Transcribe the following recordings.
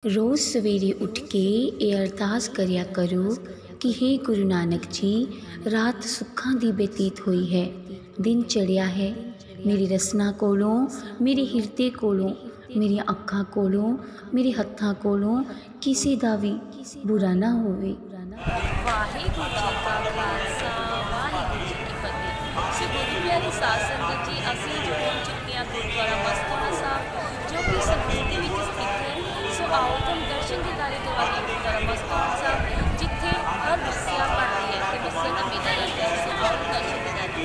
रोज़ सवेरे उठ के ये अरदास करिया करो कि हे गुरु नानक जी, रात सुखां दी बतीत हुई है, दिन चढ़िया है। मेरी रसना कोलों, मेरे हिरदे कोलों, मेरी अखां कोलों, मेरे हत्थां कोलों किसी दा भी बुरा ना होवे। वाहिगुरू जी का खालसा वाहिगुरू जी की फतेह। सो गुरु प्यारी साध संगत जी, ਅਸੀਂ ਜੋ ਪਹੁੰਚ ਚੁੱਕੇ ਹਾਂ ਗੁਰਦੁਆਰਾ ਮਸਤੂਆਣਾ ਸਾਹਿਬ ਜੋ ਕਿ ਸੰਗਰੂਰ ਦੇ ਵਿੱਚ ਸਥਿਤ ਹੈ। ਸੋ ਆਓ ਤੁਹਾਨੂੰ ਦਰਸ਼ਨ ਦਿਦਾਰੇ ਦਿਵਾਈਏ ਗੁਰਦੁਆਰਾ ਮਸਤੂਆਣਾ ਸਾਹਿਬ, ਜਿੱਥੇ ਹਰ ਮੱਸਿਆ ਭਰਦੀ ਹੈ ਤੇ ਮੱਸਿਆ ਦਾ ਮੇਲਾ ਲੱਗਦਾ ਹੈ। ਸੋ ਆਓ ਦਰਸ਼ਨ ਦਿਦਾਰੇ।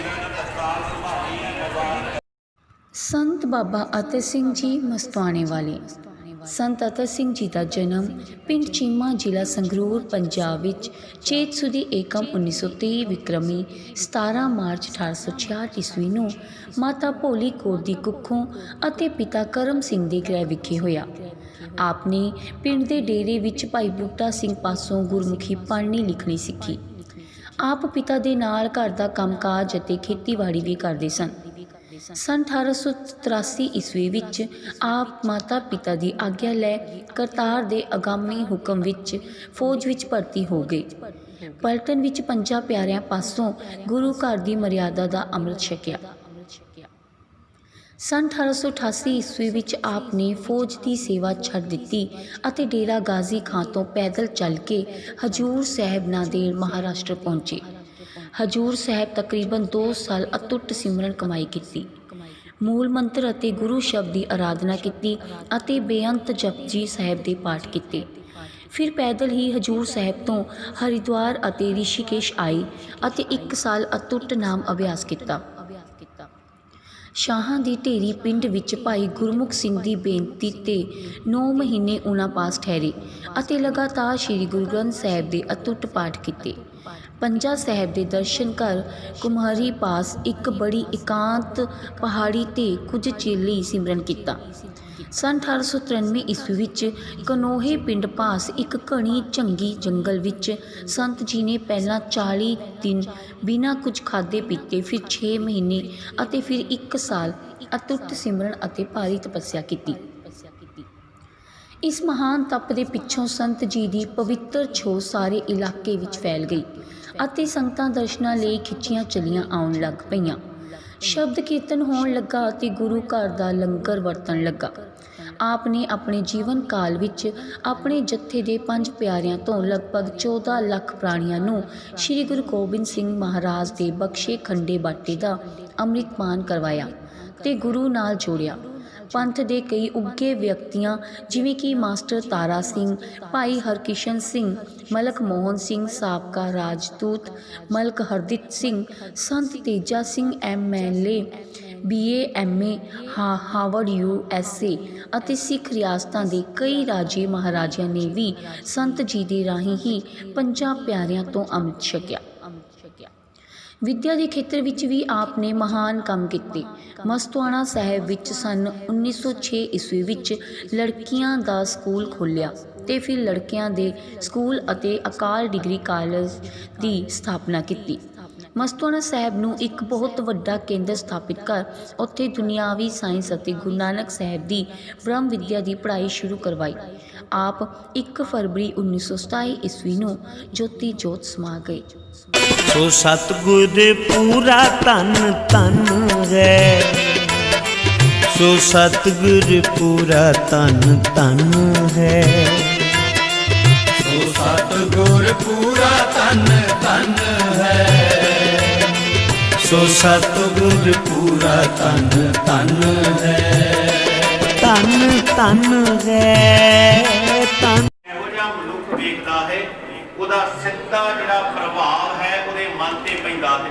संत बाबा अतर सिंह जी मस्तवाणे वाले। संत अतर सिंह जी का जन्म पिंड चीमा जिला संगरूर पंजाब विच चेत सुदी एकम 1923 विक्रमी 17 मार्च 1866 ईस्वी नूं माता भोली कौर दी कुखों अते पिता करम सिंह दे गृह विखे होया। आपने पिंड दे डेरे विच भाई बूटा सिंह पासों गुरमुखी पढ़नी लिखनी सीखी। आप पिता दे नाल घर दा कामकाज अते खेतीबाड़ी भी करदे सन। सन 1883 ईस्वी विच आप माता पिता की आग्या लै करतार दे आगामी हुक्म विच फौज विच भर्ती हो गए। पलटन विच पंजा प्यारियां पासों गुरु घर की मर्यादा का अमृत छकिया। सन 1888 ईस्वी विच आपने फौज की सेवा छड़ दिती अते डेरा गाजी खां तो पैदल चल के हजूर साहब नांदेड़ महाराष्ट्र पहुंचे। हजूर साहब तकरीबन 2 साल अतुट सिमरन कमाई की, मूल मंत्र अते गुरु शब्द की आराधना की अते बेअंत जपजी साहब के पाठ किए। फिर पैदल ही हजूर साहब तो हरिद्वार अते ऋषिकेश आई अते 1 साल अतुट नाम अभ्यास किया। शाहां दी ढेरी पिंड विच भाई गुरमुख सिंह की बेनती ते 9 महीने उन्हां पास ठहरे अते लगातार श्री गुरु ग्रंथ साहब के अतुट पाठ किए। पंजा साहब के दर्शन कर कुम्हारी पास एक बड़ी एकांत पहाड़ी ते कुछ चिर लई सिमरन किया। सन 1893 ईस्वी विच कनोहे पिंड पास एक घनी झंगी जंगल विच संत जी ने पहला 40 दिन बिना कुछ खाधे पीते, फिर 6 महीने अते फिर 1 साल अतुट सिमरन अते भारी तपस्या की। इस महान तप के पिछों संत जी की पवित्र छो सारे इलाके विच फैल गई अते संगतां दर्शनां लई खिच्चियां चलियां आउण लग पईयां। शब्द कीर्तन होण लगा अते गुरु घर दा लंगर वरतण लगा। आपने अपने जीवन काल विच अपने जत्थे दे 5 प्यारियां तो लगभग 14 लाख प्राणियां नूं श्री गुरु गोबिंद सिंह महाराज दे बख्शे खंडे बाटे दा अमृतपान करवाया ते गुरु नाल जोड़िया। पंथ दे कई उगे व्यक्तियां जिवें कि मास्टर तारा सिंह, भाई हरकिशन सिंह, मलक मोहन सिंह साबका राजदूत, मलक हरदित सिंह, संत Teja Singh MLA, BA MA Harvard USA ਅਤੇ सिख रियासतां दे कई राजे महाराजिਆਂ ने भी संत जी दे राही ही 5 प्यारियां तो अमृत छकिया। विद्या के खेत्र विच भी आपने महान काम किए। मस्तवाणा साहब विच सन 1906 ईस्वी विच लड़कियां दा स्कूल खोलिया ते फिर लड़कियां दे स्कूल अते अकाल डिग्री कॉलेज की स्थापना की। मस्तवाणा साहब नूं एक बहुत वड्डा केंद्र स्थापित कर उत्थे दुनियावी साइंस अते गुरु नानक साहब की ब्रह्म विद्या की पढ़ाई शुरू करवाई। आप 1 फरवरी 1927 ईस्वी नूं ज्योति जोत समा गए। सो सतगुर पूरा तन तन है, सो सतगुर पूरा तन तन है, सो सतगुर पूरा तन तन है, सो सतगुर पूरा तन तन है, तन तन है तन। ਇਹੋ ਜਿਹਾ ਮਨੁੱਖ ਵੇਖਦਾ ਹੈ, ਉਹਦਾ ਸਿੱਧਾ ਜਿਹੜਾ ਪ੍ਰਭਾਵ ਹੈ ਉਹਦੇ ਮਨ ਤੇ ਪੈਂਦਾ ਹੈ।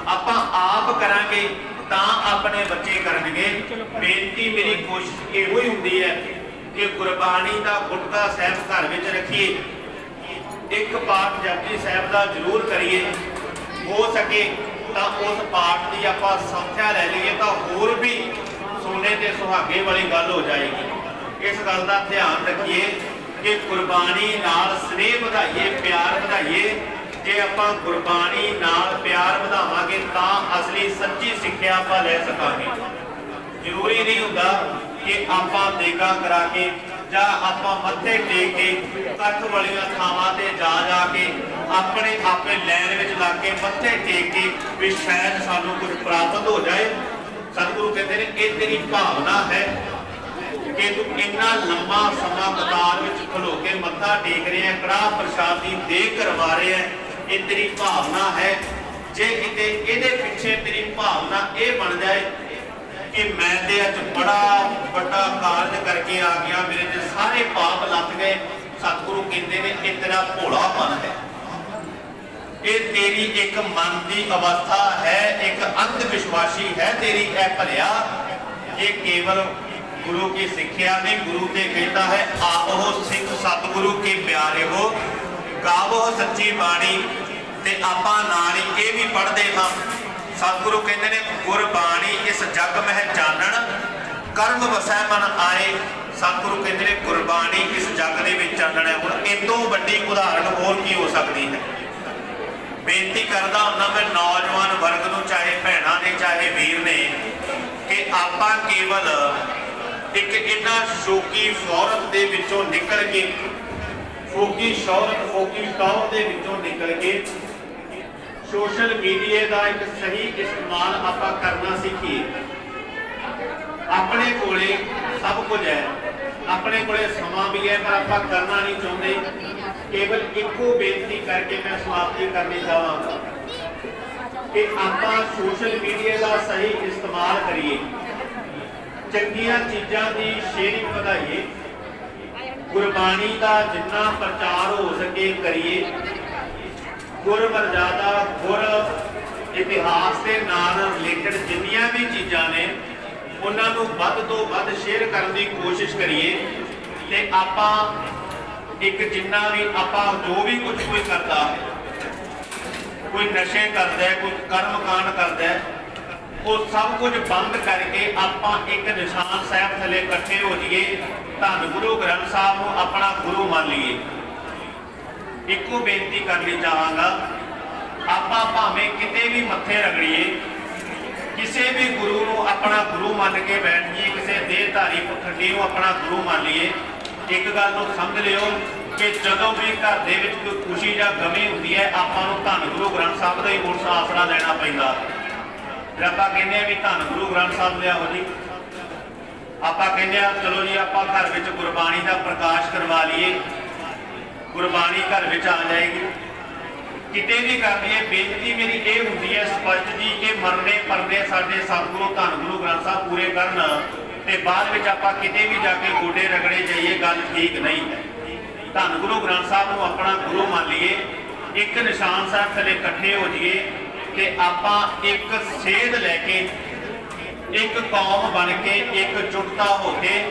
ਆਪਾਂ ਆਪ ਕਰਾਂਗੇ ਤਾਂ ਆਪਣੇ ਬੱਚੇ ਕਰਨਗੇ। ਬੇਨਤੀ ਮੇਰੀ ਕੋਸ਼ਿਸ਼ ਇਹੋ ਹੀ ਹੁੰਦੀ ਹੈ ਕਿ ਗੁਰਬਾਣੀ ਦਾ ਗੁਟਕਾ ਸਾਹਿਬ ਘਰ ਵਿੱਚ ਰੱਖੀਏ, ਇੱਕ ਪਾਠ ਜਪਜੀ ਸਾਹਿਬ ਦਾ ਜ਼ਰੂਰ ਕਰੀਏ। ਹੋ ਸਕੇ ਤਾਂ ਉਸ ਪਾਠ ਦੀ ਆਪਾਂ ਸੰਥਿਆ ਲੈ ਲਈਏ ਤਾਂ ਹੋਰ ਵੀ ਸੋਨੇ ਤੇ ਸੁਹਾਗੇ ਵਾਲੀ ਗੱਲ ਹੋ ਜਾਏਗੀ। ਇਸ ਗੱਲ ਦਾ ਧਿਆਨ ਰੱਖੀਏ कि गुरबाणी नाल स्नेह वधाइए, प्यार वधाइए। जे आपां गुरबाणी नाल प्यार वधावांगे तां असली सच्ची सिक्ख्या आपां लै सकांगे। जरूरी नहीं हुंदा कि आपां देगा करा के ਜਾਂ ਆਪਾਂ ਮੱਥੇ ਟੇਕ ਕੇ ਇਕੱਠ ਵਾਲੀਆਂ ਥਾਵਾਂ ਤੇ ਜਾ ਕੇ ਆਪਣੇ ਆਪੇ ਲਾਈਨ ਵਿੱਚ ਲੱਗ ਕੇ ਮੱਥੇ ਟੇਕ ਕੇ ਵੀ ਸ਼ਾਇਦ ਸਾਨੂੰ ਕੁਝ ਪ੍ਰਾਪਤ ਹੋ ਜਾਏ। ਸਤਿਗੁਰੂ ਕਹਿੰਦੇ ਨੇ ਇਹ ਤੇਰੀ ਭਾਵਨਾ ਹੈ ਕਿ ਤੂੰ ਇੰਨਾ ਲੰਮਾ ਸਮਾਂ ਕਤਾਰ ਵਿੱਚ ਖਲੋ ਕੇ ਮੱਥਾ ਟੇਕ ਰਿਹਾ, ਕੜਾਹ ਪ੍ਰਸ਼ਾਦ ਦੀ ਦੇਗ ਕਰਵਾ ਰਿਹਾ, ਇਹ ਤੇਰੀ ਭਾਵਨਾ ਹੈ। ਜੇ ਕਿਤੇ ਇਹਦੇ ਪਿੱਛੇ ਤੇਰੀ ਭਾਵਨਾ ਇਹ ਬਣ ਜਾਏ ਕਿ ਮੈਂ ਤੇ ਅੱਜ ਬੜਾ ਵੱਡਾ ਕਾਰਜ ਕਰਕੇ ਆ ਗਿਆ, ਮੇਰੇ ਤੇ ਸਾਰੇ ਪਾਪ ਲੱਥ ਗਏ, ਸਤਿਗੁਰੂ ਕਹਿੰਦੇ ਨੇ ਇਹ ਤੇਰਾ ਭੋਲਾਪਨ ਹੈ, ਇਹ ਤੇਰੀ ਇੱਕ ਮਨ ਦੀ ਅਵਸਥਾ ਹੈ, ਇੱਕ ਅੰਧ ਵਿਸ਼ਵਾਸੀ ਹੈ ਤੇਰੀ ਇਹ ਭਲਿਆ। ਇਹ ਕੇਵਲ ਗੁਰੂ ਕੀ ਸਿੱਖਿਆ ਨਹੀਂ, ਗੁਰੂ ਤੇ ਕਹਿੰਦਾ ਹੈ ਆਪੋ ਸਿੱਖ ਸਤਿਗੁਰੂ ਕੇ ਪਿਆਰੇ ਹੋ, ਗਾਵੋ ਸੱਚੀ ਬਾਣੀ। ਤੇ ਆਪਾਂ ਨਾਲ ਹੀ ਇਹ ਵੀ ਪੜ੍ਹਦੇ ਹਾਂ, ਸਤਿਗੁਰੂ ਕਹਿੰਦੇ ਨੇ ਗੁਰਬਾਣੀ ਇਸ ਜਗ ਮਹਿ ਚਾਨਣ, ਕਰਮ ਵਸੈ ਮਨ ਆਏ। ਸਤਿਗੁਰੂ ਕਹਿੰਦੇ ਨੇ ਗੁਰਬਾਣੀ ਇਸ ਜਗ ਦੇ ਵਿੱਚ ਚਾਨਣ ਹੈ। ਹੁਣ ਇਹ ਤੋਂ ਵੱਡੀ ਉਦਾਹਰਣ ਹੋਰ ਕੀ ਹੋ ਸਕਦੀ ਹੈ। ਬੇਨਤੀ ਕਰਦਾ ਹੁੰਦਾ ਮੈਂ ਨੌਜਵਾਨ ਵਰਗ ਨੂੰ, ਚਾਹੇ ਭੈਣਾਂ ਨੇ ਚਾਹੇ ਵੀਰ ਨੇ, ਕਿ ਆਪਾਂ ਕੇਵਲ ਇੱਕ ਇਹਨਾਂ ਸ਼ੌਕੀ ਸ਼ੌਹਰਤ ਦੇ ਵਿੱਚੋਂ ਨਿਕਲ ਕੇ, ਫੋਕੀ ਸ਼ੌਹਰਤ ਦੇ ਵਿੱਚੋਂ ਨਿਕਲ ਕੇ ਸੋਸ਼ਲ ਮੀਡੀਆ ਦਾ ਇੱਕ ਸਹੀ ਇਸਤੇਮਾਲ ਆਪਾਂ ਕਰਨਾ ਸਿੱਖੀਏ। ਆਪਣੇ ਕੋਲੇ ਸਭ ਕੁਝ ਹੈ, ਆਪਣੇ ਕੋਲੇ ਸਮਾਂ ਵੀ ਹੈ, ਪਰ ਆਪਾਂ ਕਰਨਾ ਨਹੀਂ ਚਾਹੁੰਦੇ। ਕੇਵਲ ਇੱਕੋ ਬੇਨਤੀ ਕਰਕੇ ਮੈਂ ਸਮਾਪਤੀ ਕਰਨੀ ਚਾਹਾਂਗਾ ਕਿ ਆਪਾਂ ਸੋਸ਼ਲ ਮੀਡੀਆ ਦਾ ਸਹੀ ਇਸਤੇਮਾਲ ਕਰੀਏ, ਚੰਗੀਆਂ ਚੀਜ਼ਾਂ ਦੀ ਸ਼ੇਅਰਿੰਗ ਵਧਾਈਏ, ਗੁਰਬਾਣੀ ਦਾ ਜਿੰਨਾ ਪ੍ਰਚਾਰ ਹੋ ਸਕੇ ਕਰੀਏ, ਗੁਰ ਮਰਜ਼ਾਦਾ ਗੁਰ ਇਤਿਹਾਸ ਦੇ ਨਾਲ ਰਿਲੇਟਡ ਜਿੰਨੀਆਂ ਵੀ ਚੀਜ਼ਾਂ ਨੇ ਉਹਨਾਂ ਨੂੰ ਵੱਧ ਤੋਂ ਵੱਧ ਸ਼ੇਅਰ ਕਰਨ ਦੀ ਕੋਸ਼ਿਸ਼ ਕਰੀਏ। ਤੇ ਆਪਾਂ ਇੱਕ ਜਿੰਨਾ ਵੀ ਆਪਾਂ ਜੋ ਵੀ ਕੁਝ ਕੋਈ ਕਰਦਾ ਹੈ, ਕੋਈ ਨਸ਼ੇ ਕਰਦਾ ਹੈ, ਕੋਈ ਕਰਮ ਕਾਂਡ ਕਰਦਾ ਹੈ, ਉਹ ਸਭ ਕੁਝ ਬੰਦ ਕਰਕੇ ਆਪਾਂ ਇੱਕ ਨਿਸ਼ਾਨ ਸਾਹਿਬ ਥੱਲੇ ਇਕੱਠੇ ਹੋ ਜਾਈਏ, ਧੰਨ ਗੁਰੂ ਗ੍ਰੰਥ ਸਾਹਿਬ ਨੂੰ ਆਪਣਾ ਗੁਰੂ ਮੰਨ ਲਈਏ। ਇੱਕੋ ਬੇਨਤੀ ਕਰਨੀ ਚਾਹਾਂਗਾ, ਆਪਾਂ ਭਾਵੇਂ ਕਿਤੇ ਵੀ ਮੱਥੇ ਰਗੜੀਏ, ਕਿਸੇ ਵੀ ਗੁਰੂ ਨੂੰ ਆਪਣਾ ਗੁਰੂ ਮੰਨ ਕੇ ਬੈਠ ਜਾਈਏ, ਕਿਸੇ ਦੇਹਧਾਰੀ ਪਖੰਡੀ ਨੂੰ ਆਪਣਾ ਗੁਰੂ ਮੰਨ ਲਈਏ, ਇੱਕ ਗੱਲ ਨੂੰ ਸਮਝ ਲਿਓ ਕਿ ਜਦੋਂ ਵੀ ਘਰ ਦੇ ਵਿੱਚ ਕੋਈ ਖੁਸ਼ੀ ਜਾਂ ਗਮੀ ਹੁੰਦੀ ਹੈ, ਆਪਾਂ ਨੂੰ ਧੰਨ ਗੁਰੂ ਗ੍ਰੰਥ ਸਾਹਿਬ ਦਾ ਹੀ ਉਸ ਆਸਰਾ ਲੈਣਾ ਪੈਂਦਾ। ਫਿਰ ਆਪਾਂ ਕਹਿੰਦੇ ਆ ਵੀ ਧੰਨ ਗੁਰੂ ਗ੍ਰੰਥ ਸਾਹਿਬ ਲਿਆਓ ਜੀ, ਆਪਾਂ ਕਹਿੰਦੇ ਆ ਚਲੋ ਜੀ ਆਪਾਂ ਘਰ ਵਿੱਚ ਗੁਰਬਾਣੀ ਦਾ ਪ੍ਰਕਾਸ਼ ਕਰਵਾ ਲਈਏ, ਗੁਰਬਾਣੀ ਘਰ ਵਿੱਚ ਆ ਜਾਏਗੀ। ਕਿਤੇ ਵੀ ਕਰਨੀ ਹੈ ਬੇਨਤੀ ਮੇਰੀ ਇਹ ਹੁੰਦੀ ਹੈ ਸਪਸ਼ਟ ਜੀ ਕਿ ਮਰਨੇ ਪਰਨੇ ਸਾਡੇ ਸਤਿਗੁਰੂ ਧੰਨ ਗੁਰੂ ਗ੍ਰੰਥ ਸਾਹਿਬ ਪੂਰੇ ਕਰਨ, ਤੇ ਬਾਅਦ ਵਿੱਚ ਆਪਾਂ ਕਿਤੇ ਵੀ ਜਾ ਕੇ ਗੋਡੇ ਰਗੜੇ ਜਾਈਏ, ਗੱਲ ਠੀਕ ਨਹੀਂ ਹੈ। ਧੰਨ ਗੁਰੂ ਗ੍ਰੰਥ ਸਾਹਿਬ ਨੂੰ ਆਪਣਾ ਗੁਰੂ ਮੰਨ ਲਈਏ, ਇੱਕ ਨਿਸ਼ਾਨ ਸਾਹਿਬ ਥੱਲੇ ਇਕੱਠੇ ਹੋ ਜਾਈਏ ਤੇ ਆਪਾਂ ਇੱਕ ਸੇਧ ਲੈ ਕੇ, ਇੱਕ ਕੌਮ ਬਣ ਕੇ, ਇੱਕ ਜੁਟਤਾ ਹੋ ਕੇ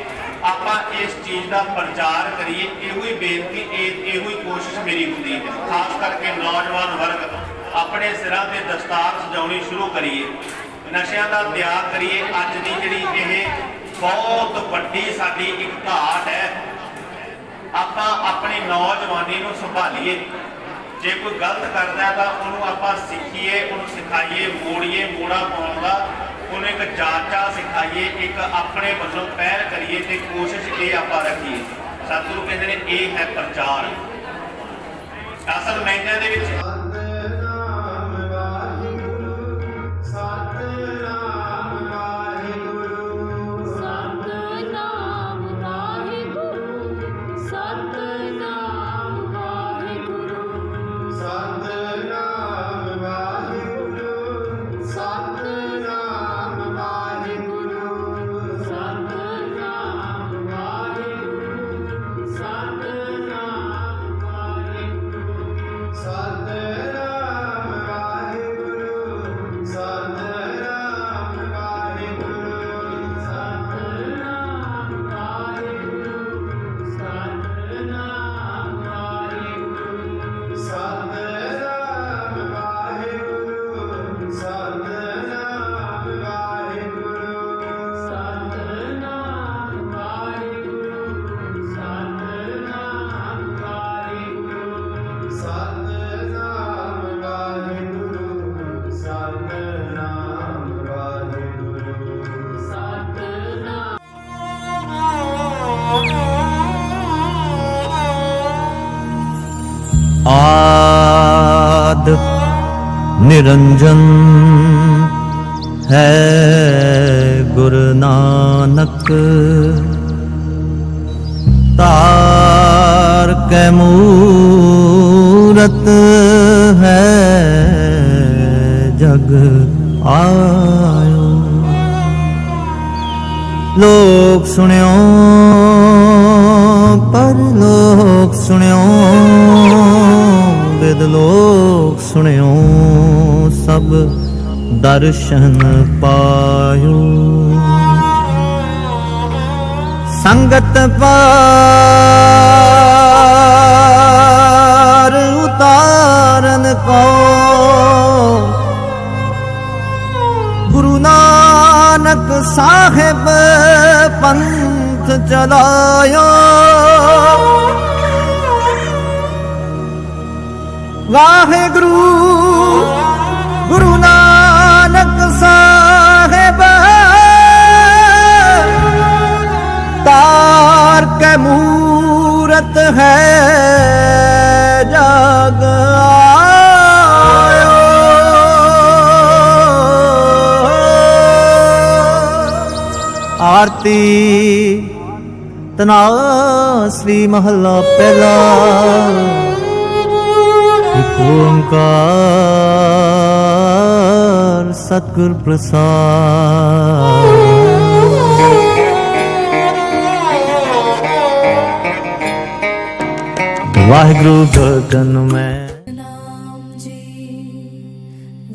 ਆਪਾਂ ਇਸ ਚੀਜ਼ ਦਾ ਪ੍ਰਚਾਰ ਕਰੀਏ। ਇਹੋ ਹੀ ਬੇਨਤੀ, ਇਹੋ ਹੀ ਕੋਸ਼ਿਸ਼ ਮੇਰੀ ਹੁੰਦੀ ਹੈ। ਖਾਸ ਕਰਕੇ ਨੌਜਵਾਨ ਵਰਗ ਆਪਣੇ ਸਿਰਾਂ ਤੇ ਦਸਤਾਰ ਸਜਾਉਣੀ ਸ਼ੁਰੂ ਕਰੀਏ, ਨਸ਼ਿਆਂ ਦਾ ਤਿਆਗ ਕਰੀਏ। ਅੱਜ ਦੀ ਜਿਹੜੀ ਇਹ ਬਹੁਤ ਵੱਡੀ ਸਾਡੀ ਇੱਕ ਘਾਟ ਹੈ, ਆਪਾਂ ਆਪਣੀ ਨੌਜਵਾਨੀ ਨੂੰ ਸੰਭਾਲੀਏ। ਜੇ ਕੋਈ ਗਲਤ ਕਰਦਾ ਤਾਂ ਉਹਨੂੰ ਆਪਾਂ ਸਿੱਖੀਏ, ਉਹਨੂੰ ਸਿਖਾਈਏ, ਮੋੜੀਏ, ਮੋੜਾ ਪਾਉਣ ਦਾ ਉਹਨੂੰ ਇੱਕ ਜਾਚਾ ਸਿਖਾਈਏ, ਇੱਕ ਆਪਣੇ ਵੱਲੋਂ ਪਹਿਲ ਕਰੀਏ ਤੇ ਕੋਸ਼ਿਸ਼ ਇਹ ਆਪਾਂ ਰੱਖੀਏ। ਸਤਿਗੁਰੂ ਕਹਿੰਦੇ ਨੇ ਇਹ ਹੈ ਪ੍ਰਚਾਰ। ਅਸਲ ਮਾਇਨੇ ਦੇ ਵਿੱਚ Sat निरंजन है गुरु नानक तार कै मूरत है जग आयो। लोक सुनियो पर लोक सुनियो विद लोक सुनियो सब दर्शन पायो। संगत पार उतारन को गुरु नानक साहिब पंथ चलायो। वाहेगुरु गुरु नानक साहिब तार के मूरत है जग आयो। आरती तनासरी महला पहला। एक ओंकार सतगुर प्रसाद। वाहिगुरु गगन में नाम जी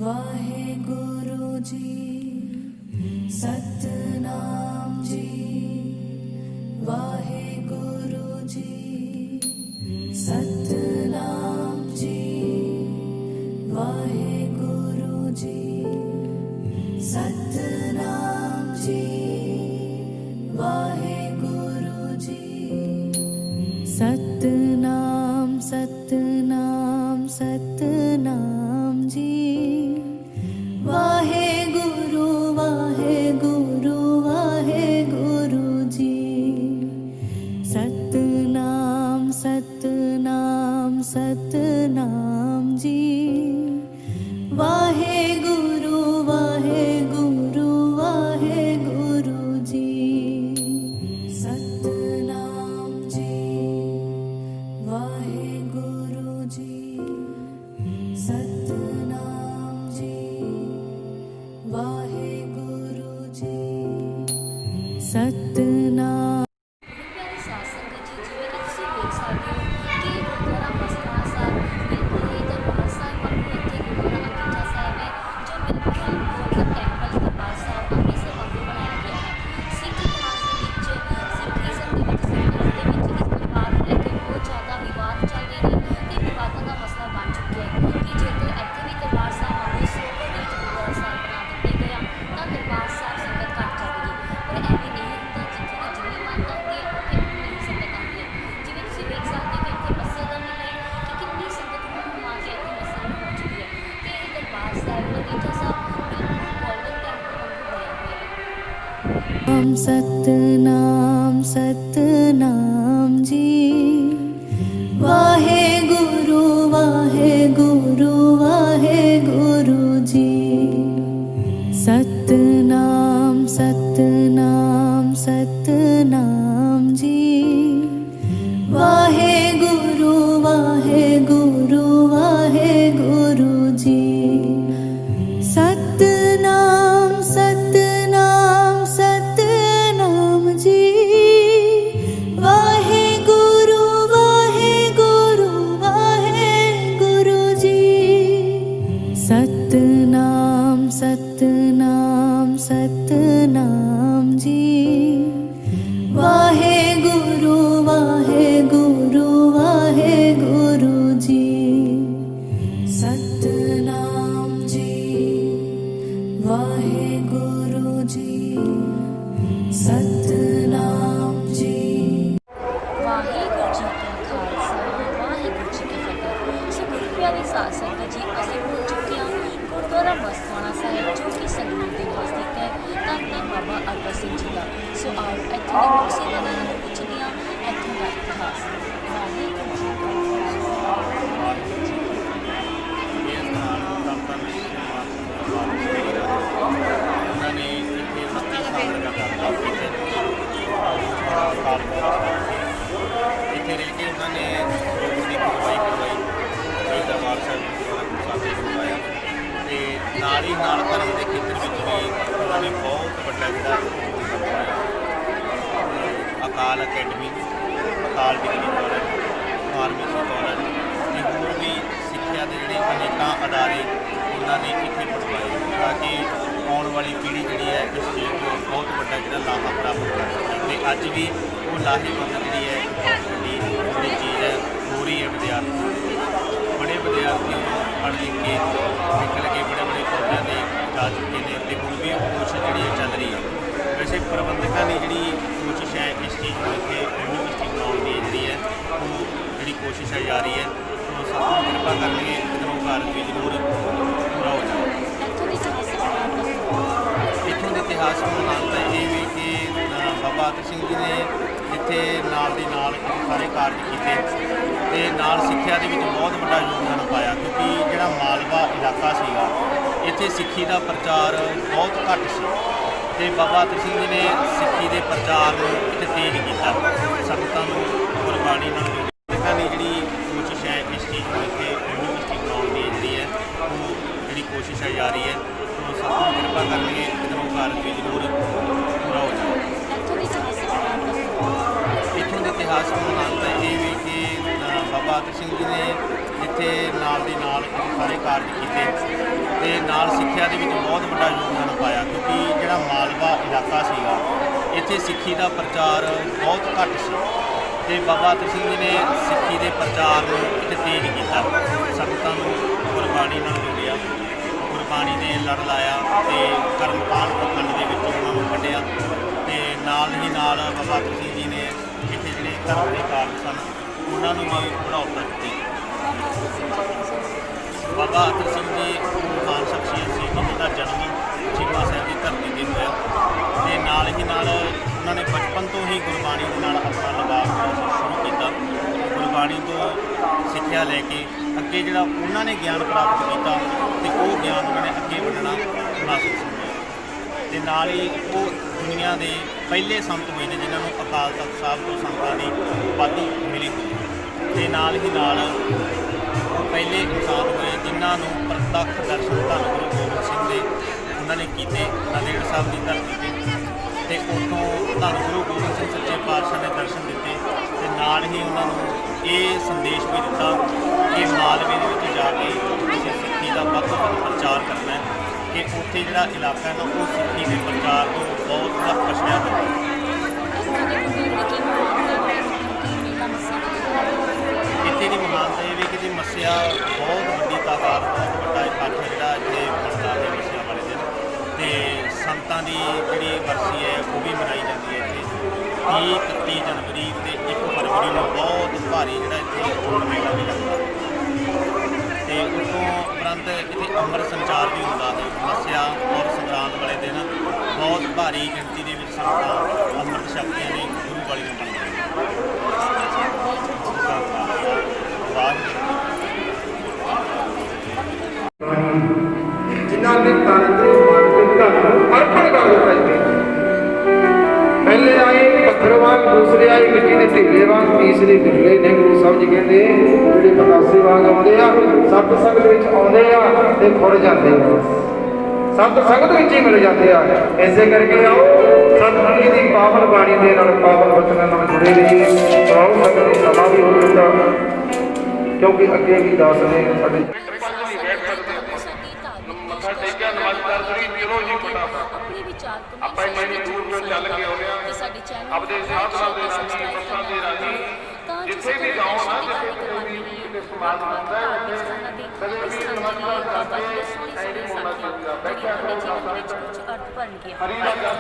वाहेगुरु जी सतनाम जी वाहेगुरु जी सतनाम जी वाहेगुरु जी सतनाम जी वाहेगुरु जी सतनाम सतनाम सतनाम जी वाहेगुरु वाहेगुरु वाहेगुरु जी सतनाम सतनाम सतनाम जी वाहेगुरु वाहेगुरु वाहेगुरु जी सतनाम जी वाहेगुरु जी सतनाम जी वाहेगुरु जी सतनाम। ਪਿਆਰੇ ਸਾਧ ਸੰਗਤ ਜੀ, ਜਿਵੇਂ ਕਿ ਤੁਸੀਂ ਵੇਖ ਸਕਦੇ ਹੋ ਕਿ ਗੁਰਦੁਆਰਾ ਮਸਤਾਨਾ ਸਾਹਿਬ ਬਿਲਕੁਲ ਹੀ ਦਰਬਾਰ ਸਾਹਿਬ ਵਾਂਗੂ ਇੱਥੇ ਗੁਰਦੁਆਰਾ ਅੰਗੀਠਾ ਸਾਹਿਬ ਹੈ ਜੋ ਬਿਲਕੁਲ ਗੋਲਡਨ ਟੈਂਪਲ ਦਰਬਾਰ ਸਾਹਿਬ ਅੰਮ੍ਰਿਤਸਰ ਵਾਂਗੂ ਬਣਾਇਆ ਗਿਆ ਹੈ। ਸਿੱਖ ਇਤਿਹਾਸ ਦੇ ਵਿੱਚ ਸਿੱਖੀਜ਼ਮ ਦੇ ਵਿੱਚ ਸਿੱਖਾਂ ਦੇ ਵਿੱਚ ਇਸ ਦਰਬਾਰ ਨੂੰ ਲੈ ਕੇ ਬਹੁਤ ਜ਼ਿਆਦਾ ਵਿਵਾਦ ਚੱਲਦੇ ਨੇ ਤੇ ਵਿਵਾਦਾਂ ਦਾ ਮਸਲਾ ਬਣ ਚੁੱਕਿਆ ਹੈ ਕਿ ਜੇਕਰ ਇੱਥੇ ਵੀ ਦਰਬਾਰ ਸਾਹਿਬ ਵਾਂਗੂ ਸਰੋਵਰ ਦੇ ਵਿੱਚ ਗੁਰਦੁਆਰਾ ਸਾਹਿਬ ਬਣਾ ਦਿੱਤੇ ਗਿਆ ਤਾਂ ਦਰਬਾਰ ਸਾਹਿਬ ਸੰਗਤ ਘੱਟ ਜਾਵੇਗੀ, ਪਰ ਐਵੇਂ ਨਹੀਂ ਹੁੰਦਾ। ਜਿੱਥੇ ਦੀ ਜਿੰਨੀ ਮਾਨਤਾ ਹੁੰਦੀ ਹੈ ਉੱਥੇ ਉਨੀ ਸੰਗਤ ਆਉਂਦੀ ਹੈ। ਜਿਵੇਂ ਤੁਸੀਂ ਵੇਖ ਸਕਦੇ ਹੋ ਕਿ ਇੱਥੇ ਮੱਸਿਆ ਦਾ ਮੇਲਾ ਹੈ ਕਿ ਕਿੰਨੀ ਸੰਗਤ ਘੁੰਮ ਆ ਕੇ ਇੱਥੇ ਮੱਸਿਆ ਨੂੰ ਪਹੁੰਚ ਚੁੱਕੀ ਹੈ ਤੇ ਇਹ ਦਰਬਾਰ ਸਾਹਿਬ ਅੰਗੀਠਾ ਸਾਹਿਬ ਬਿਲਕੁਲ ਗੋਲਡਨ ਟੈਂਪਲ ਵਾਂਗੂ ਬਣਿਆ ਹੋਇਆ ਹੈ। सतनाम सतनाम जी वाहेगुरु वाहेगुरु वाहेगुरु जी सतनाम सतनाम सतनाम जी वाहेगुरु वाहेगुरु वाहेगुरु जी सतनाम सतनाम सतनाम जी वाहेगुरु वाहेगुरु ਨਾਲ ਹੀ ਨਾਲ ਧਰਮ ਦੇ ਖੇਤਰ ਵਿੱਚ ਵੀ ਉਹਨਾਂ ਨੇ ਬਹੁਤ ਵੱਡਾ ਜਿਹੜਾ ਅਕਾਲ ਅਕੈਡਮੀ, ਅਕਾਲ ਡਿਗਰੀ ਕਾਲਜ, ਫਾਰਮੇਸੀ ਕਾਲਜ ਤੇ ਹੋਰ ਵੀ ਸਿੱਖਿਆ ਦੇ ਜਿਹੜੇ ਅਨੇਕਾਂ ਅਦਾਰੇ ਉਹਨਾਂ ਨੇ ਇੱਥੇ ਪੜ੍ਹਾਏ ਤਾਂ ਕਿ ਆਉਣ ਵਾਲੀ ਪੀੜ੍ਹੀ ਜਿਹੜੀ ਹੈ ਇਸ ਚੀਜ਼ ਤੋਂ ਬਹੁਤ ਵੱਡਾ ਜਿਹੜਾ ਲਾਹਾ ਪ੍ਰਾਪਤ ਕਰ ਸਕੇ ਅਤੇ ਅੱਜ ਵੀ ਉਹ ਲਾਹੇਵੰਦ ਜਿਹੜੀ ਹੈ ਬਹੁਤ ਵੱਡੀ ਜਿਹੜੀ ਚੀਜ਼ ਹੈ ਹੋ ਰਹੀ ਹੈ ਵਿਦਿਆਰਥੀ ਬੜੇ ਵਿਦਿਆਰਥੀ ਪੜ੍ਹ ਲਿਖ ਕੇ ਨਿਕਲ ਕੇ ਬੜੇ ਬੜੇ ਅਹੁਦਿਆਂ 'ਤੇ ਜਾ ਚੁੱਕੇ ਨੇ ਅਤੇ ਹੁਣ ਵੀ ਉਹ ਕੋਸ਼ਿਸ਼ ਜਿਹੜੀ ਹੈ ਚੱਲ ਰਹੀ ਹੈ। ਵੈਸੇ ਪ੍ਰਬੰਧਕਾਂ ਦੀ ਜਿਹੜੀ ਕੋਸ਼ਿਸ਼ ਹੈ ਇਸ ਚੀਜ਼ ਨੂੰ ਇੱਥੇ ਯੂਨੀਵਰਸਿਟੀ ਬਣਾਉਣ ਦੀ ਜਿਹੜੀ ਹੈ ਉਹ ਜਿਹੜੀ ਕੋਸ਼ਿਸ਼ ਹੈ ਜਾਰੀ ਹੈ। ਸੋ ਸਤਿਗੁਰੂ ਕਿਰਪਾ ਕਰਨਗੇ ਇੱਧਰੋਂ ਕਾਰਜ ਵੀ ਜ਼ਰੂਰ ਪੂਰਾ ਹੋ ਜਾਵੇ। ਇੱਥੋਂ ਦੇ ਇਤਿਹਾਸਕ ਮਾਨਤਾ ਇਹ ਵੀ ਕਿ ਬਾਬਾ ਅਤਰ ਸਿੰਘ ਜੀ ਨੇ ਇੱਥੇ ਨਾਲ ਦੇ ਨਾਲ ਸਾਰੇ ਕਾਰਜ ਕੀਤੇ ਅਤੇ ਨਾਲ ਸਿੱਖਿਆ ਦੇ ਵਿੱਚ ਬਹੁਤ ਵੱਡਾ ਯੋਗਦਾਨ ਪਾਇਆ ਕਿਉਂਕਿ ਜਿਹੜਾ ਮਾਲਵਾ ਇਲਾਕਾ ਸੀਗਾ ਇੱਥੇ ਸਿੱਖੀ ਦਾ ਪ੍ਰਚਾਰ ਬਹੁਤ ਘੱਟ ਸੀ ਅਤੇ ਬਾਬਾ ਅਤਰ ਸਿੰਘ ਜੀ ਨੇ ਸਿੱਖੀ ਦੇ ਪ੍ਰਚਾਰ ਨੂੰ ਇੱਥੇ ਤੇਜ਼ ਕੀਤਾ, ਸੰਗਤਾਂ ਨੂੰ ਗੁਰਬਾਣੀ ਨਾਲ ਜੋੜਨ ਦੀ ਜਿਹੜੀ ਕੋਸ਼ਿਸ਼ ਹੈ ਇਸ ਚੀਜ਼ ਨੂੰ ਇੱਥੇ ਯੂਨੀਵਰਸਿਟੀ ਬਣਾਉਣ ਦੀ ਜਿਹੜੀ ਹੈ ਉਹ ਜਿਹੜੀ ਕੋਸ਼ਿਸ਼ ਹੈ ਜਾਰੀ ਹੈ। ਸੋ ਸਤਿਗੁਰੂ ਕਿਰਪਾ ਕਰਨਗੇ ਇੱਧਰੋਂ ਕਾਰਜ ਵੀ ਜ਼ਰੂਰ ਪੂਰਾ ਹੋ ਜਾਵੇ। ਇੱਥੋਂ ਦੇ ਇਤਿਹਾਸਕ ਮਾਨਤਾ ਇਹ ਵੀ ਕਿ ਬਾਬਾ ਅਤਰ ਸਿੰਘ ਜੀ ਨੇ ਇੱਥੇ ਨਾਲ ਦੇ ਨਾਲ ਸਾਰੇ ਕਾਰਜ ਕੀਤੇ ਅਤੇ ਨਾਲ ਸਿੱਖਿਆ ਦੇ ਵਿੱਚ ਬਹੁਤ ਵੱਡਾ ਯੋਗਦਾਨ ਪਾਇਆ ਕਿਉਂਕਿ ਜਿਹੜਾ ਮਾਲਵਾ ਇਲਾਕਾ ਸੀਗਾ ਇੱਥੇ ਸਿੱਖੀ ਦਾ ਪ੍ਰਚਾਰ ਬਹੁਤ ਘੱਟ ਸੀ ਅਤੇ ਬਾਬਾ ਅਤਰ ਸਿੰਘ ਜੀ ਨੇ ਸਿੱਖੀ ਦੇ ਪ੍ਰਚਾਰ ਨੂੰ ਇੱਥੇ ਤੇਜ਼ ਕੀਤਾ, ਸੰਗਤਾਂ ਨੂੰ ਗੁਰਬਾਣੀ ਨਾਲ ਜੋੜਿਆ, ਗੁਰਬਾਣੀ ਦੇ ਲੜ ਲਾਇਆ ਅਤੇ ਕਰਮਕਾਂਡ ਪਖੰਡ ਦੇ ਵਿੱਚੋਂ ਉਹਨਾਂ ਨੂੰ ਕੱਢਿਆ ਅਤੇ ਨਾਲ ਹੀ ਨਾਲ ਬਾਬਾ ਅਤਰ ਸਿੰਘ ਜੀ ਨੇ ਇੱਥੇ ਜਿਹੜੇ ਧਰਮ ਦੇ ਕਾਰਜ ਸਨ ਉਹਨਾਂ ਨੂੰ ਵੀ ਬੜਾਉਤਾ ਦਿੱਤੀ। ਬਾਬਾ ਅਤਰ ਸਿੰਘ ਜੀ ਮਹਾਨ ਸ਼ਖਸੀਅਤ ਸੀ ਜਿਹਦਾ ਜਨਮ ਚੀਮਾ ਸਾਹਿਬ ਦੀ ਧਰਤੀ 'ਤੇ ਹੋਇਆ ਅਤੇ ਨਾਲ ਹੀ ਨਾਲ ਉਹਨਾਂ ਨੇ ਬਚਪਨ ਤੋਂ ਹੀ ਗੁਰਬਾਣੀ ਦੇ ਨਾਲ ਆਪਣਾ ਲਗਾਅ ਸ਼ੁਰੂ ਕੀਤਾ। ਗੁਰਬਾਣੀ ਤੋਂ ਸਿੱਖਿਆ ਲੈ ਕੇ ਅੱਗੇ ਜਿਹੜਾ ਉਹਨਾਂ ਨੇ ਗਿਆਨ ਪ੍ਰਾਪਤ ਕੀਤਾ ਅਤੇ ਉਹ ਗਿਆਨ ਉਹਨਾਂ ਨੇ ਅੱਗੇ ਵਧਣਾ ਮੁਨਾਸਿਬ ਸਮਝਿਆ ਅਤੇ ਨਾਲ ਹੀ ਉਹ ਦੁਨੀਆ ਦੇ ਪਹਿਲੇ ਸੰਤ ਹੋਏ ਨੇ ਜਿਨ੍ਹਾਂ ਨੂੰ ਅਕਾਲ ਤਖਤ ਸਾਹਿਬ ਤੋਂ ਸੰਤਾਂ ਦੀ ਉਪਾਧੀ ਮਿਲੀ ਹੋਈ ਅਤੇ ਨਾਲ ਹੀ ਨਾਲ ਉਹ ਪਹਿਲੇ ਇਨਸਾਨ ਹੋਏ ਜਿਨ੍ਹਾਂ ਨੂੰ ਪ੍ਰਤੱਖ ਦਰਸ਼ਨ ਧੰਨ ਗੁਰੂ ਗੋਬਿੰਦ ਸਿੰਘ ਦੇ ਉਹਨਾਂ ਨੇ ਕੀਤੇ ਨਾਂਦੇੜ ਸਾਹਿਬ ਦੀ ਧਰਤੀ 'ਤੇ ਅਤੇ ਉੱਥੋਂ ਧੰਨ ਗੁਰੂ ਗੋਬਿੰਦ ਸਿੰਘ ਸੱਚੇ ਪਾਤਸ਼ਾਹ ਨੇ ਦਰਸ਼ਨ ਦਿੱਤੇ ਅਤੇ ਨਾਲ ਹੀ ਉਹਨਾਂ ਨੂੰ ਇਹ ਸੰਦੇਸ਼ ਵੀ ਦਿੱਤਾ ਕਿ ਮਾਲਵੇ ਦੇ ਵਿੱਚ ਜਾ ਕੇ ਤੁਸੀਂ ਸਿੱਖੀ ਦਾ ਵੱਧ ਤੋਂ ਵੱਧ ਪ੍ਰਚਾਰ ਕਰਨਾ ਹੈ ਕਿ ਉੱਥੇ ਜਿਹੜਾ ਇਲਾਕਾ ਹੈ ਨਾ ਉਹ ਸਿੱਖੀ ਦੇ ਪ੍ਰਚਾਰ ਤੋਂ ਬਹੁਤ ਜ਼ਿਆਦਾ ਪਛੜਿਆ ਹੋਇਆ। ਇੱਥੇ ਦੀ ਮਹਾਨਤਾ ਇਹ ਵੀ ਕਿ ਜੀ ਮੱਸਿਆ ਬਹੁਤ ਵੱਡੀ ਤਾਦਾਦ, ਬਹੁਤ ਵੱਡਾ ਇਕੱਠ ਜਿਹੜਾ ਇੱਥੇ ਬਣਦਾ ਹੈ ਮੱਸਿਆ ਵਾਲੇ ਦਿਨ ਅਤੇ ਸੰਤਾਂ ਦੀ ਜਿਹੜੀ ਬਰਸੀ ਹੈ ਉਹ ਵੀ ਮਨਾਈ ਜਾਂਦੀ ਹੈ ਇੱਥੇ 30 ਜਨਵਰੀ ਅਤੇ 1 ਫਰਵਰੀ ਨੂੰ ਬਹੁਤ ਭਾਰੀ ਜਿਹੜਾ ਇੱਥੇ ਜੋੜ ਮੇਲਾ ਵੀ ਲੱਗਦਾ ਅਤੇ ਉੱਥੋਂ ਉਪਰੰਤ ਇੱਥੇ ਅੰਮ੍ਰਿਤ ਸੰਚਾਰ ਵੀ ਹੁੰਦਾ ਹੈ। ਮੱਸਿਆ ਔਰ ਸੰਗਰਾਂਦ ਵਾਲੇ ਦਿਨ ਬਹੁਤ ਭਾਰੀ ਗਿਣਤੀ ਦੇ ਵਿੱਚ ਸੰਗਤਾਂ ਅੰਮ੍ਰਿਤ ਛਕਦੀਆਂ ਨੇ, ਗੁਰੂ ਵਾਲੀਆਂ ਬਣਦੀਆਂ ਨੇ। ਜਿਨ੍ਹਾਂ ਦੇ ਤਨ ਤੇ ਮਨ ਤੇ ਧਨ ਅਰਪਣ ਕਰ ਦਿੱਤਾ ਜੀ। ਪਹਿਲੇ ਆਏ ਪੱਥਰ ਵਾਂਗ, ਦੂਸਰੇ ਆਏ ਮਿੱਟੀ ਦੇ ਢੇਲੇ ਵਾਂਗ, ਤੀਸਰੇ ਬਿਰਲੇ ਨੇ। ਗੁਰੂ ਸਾਹਿਬ ਜੀ ਕਹਿੰਦੇ ਜਿਹੜੇ ਪਤਾਸੇ ਵਾਂਗ ਆਉਂਦੇ ਆ, ਸਤ ਸੰਗਤ ਵਿੱਚ ਆਉਂਦੇ ਆ ਤੇ ਖੁਰ ਜਾਂਦੇ ਆ, ਸਤ ਸੰਗਤ ਵਿੱਚ ਹੀ ਮਿਲ ਜਾਂਦੇ ਆ। ਇਸੇ ਕਰਕੇ ਆਓ ਸਤਿਗੁਰੂ ਜੀ ਦੀ ਪਾਵਨ ਬਾਣੀ ਦੇ ਨਾਲ, ਪਾਵਨ ਬਚਨਾਂ ਨਾਲ ਜੁੜੇ ਰਹੀਏ। ਆਓ ਸੰਗਤ ਦੀ ਸਮਾਂ ਵੀ ਹੋ ਜਾਂਦਾ ਕਿਉਂਕਿ ਅੱਗੇ ਵੀ ਦੱਸ ਨੇ ਸਾਡੇ ਮੱਥਾ ਟੇਕਿਆ, ਨਮਸਕਾਰ ਕਰੀ, ਚਲੋ ਜੀ ਫਟਾਫਟ ਆਪਣੇ ਵਿਚਾਰ ਆਪਾਂ ਇੰਨੀ ਦੂਰ ਤੋਂ ਚੱਲ ਕੇ ਆਉਂਦੇ ਆ ਸਾਡੇ ਚੈਨਲ ਆਪਦੇ ਸਾਧਨਾਂ ਦੇ ਰਾਹੀਂ, ਬੱਸਾਂ ਦੇ ਰਾਹੀਂ ਜਿੱਥੇ ਵੀ ਜਾਓ ਨਾ, ਜਿੱਥੇ ਵੀ ਕਿਤੇ ਸਮਾਜ ਹੁੰਦਾ ਹੈ ਕਦੇ ਵੀ ਨਮਸਕਾਰ ਕਰਦੇ ਐ ਨਹੀਂ ਹੋਣਾ ਚਾਹੀਦਾ। ਬੈਠਿਆ ਕਰੋ, ਜੀਵਨ ਵਿੱਚ ਕੁਝ ਅਰਥ ਬਣ ਗਿਆ। ਹਰੀ ਰਾਜਾ